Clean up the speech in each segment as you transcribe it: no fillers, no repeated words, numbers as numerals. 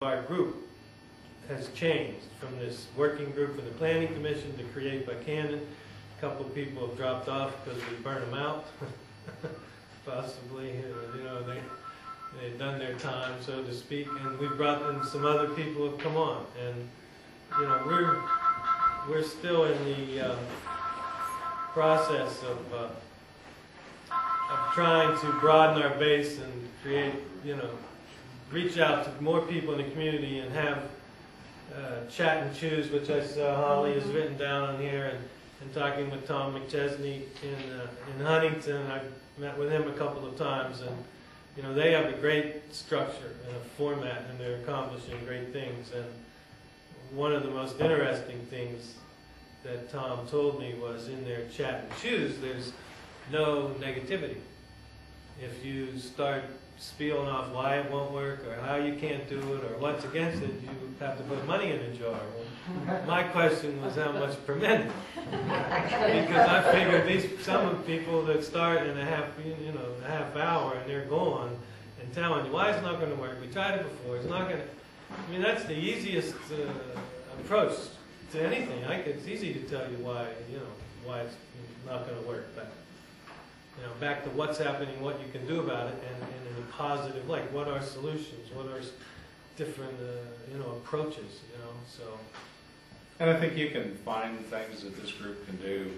Our group has changed from this working group for the Planning Commission to Create Buckhannon. A couple of people have dropped off because we burned them out, possibly. You know, they've done their time, so to speak, and we brought in some other people who have come on. And you know, we're still in the process of trying to broaden our base and create, you know, reach out to more people in the community and have chat and choose, which I saw Holly has written down on here, and talking with Tom McChesney in Huntington. I've met with him a couple of times, and you know, they have a great structure and a format, and they're accomplishing great things. And one of the most interesting things that Tom told me was in their chat and choose, there's no negativity. If you start spieling off why it won't work or how you can't do it or what's against it, you have to put money in a jar. Well, my question was how much per minute, because I figured some of the people that start in a half hour and they're gone and telling you why it's not going to work. We tried it before. It's not going to. I mean, that's the easiest approach to anything. It's easy to tell you why it's not going to work, but you know, back to what's happening, what you can do about it, and in a positive, like what are solutions, what are different, approaches, so. And I think you can find things that this group can do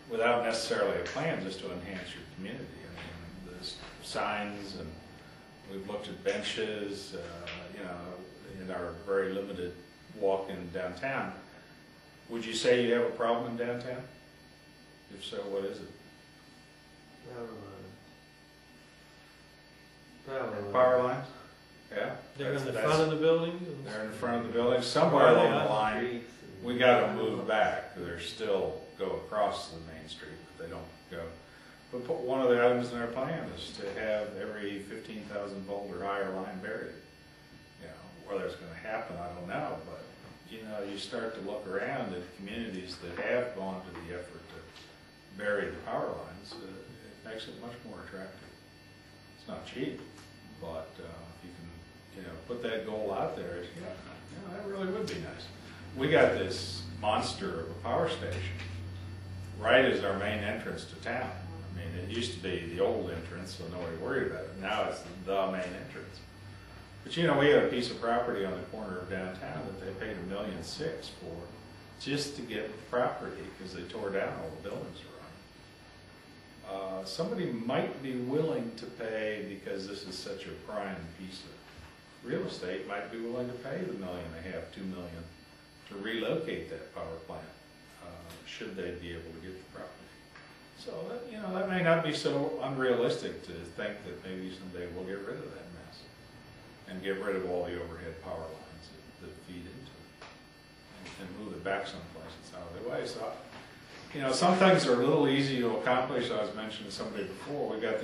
without necessarily a plan, just to enhance your community. I mean, there's signs, and we've looked at benches, in our very limited walk in downtown. Would you say you have a problem in downtown? If so, what is it? Power lines? Yeah. They're in the front of the building? They're in the front of the building. Somewhere along the line, we got to move back. They're still go across the main street, but they don't go. But one of the items in our plan is to have every 15,000 volt or higher line buried. You know, whether it's going to happen, I don't know. But you know, you start to look around at communities that have gone to the effort to bury the power lines. It makes it much more attractive. It's not cheap, but if you can, put that goal out there, that really would be nice. We got this monster of a power station right as our main entrance to town. I mean, it used to be the old entrance, so nobody worried about it. Now it's the main entrance. But you know, we had a piece of property on the corner of downtown that they paid $1.6 million for, just to get the property, because they tore down all the buildings around. Somebody might be willing to pay, because this is such a prime piece of real estate, might be willing to pay the $1.5 million, $2 million to relocate that power plant, should they be able to get the property. So that may not be so unrealistic to think that maybe someday we'll get rid of that mess and get rid of all the overhead power lines that feed into it and move it back someplace that's out of the way. So, some things are a little easy to accomplish. I was mentioning to somebody before, we got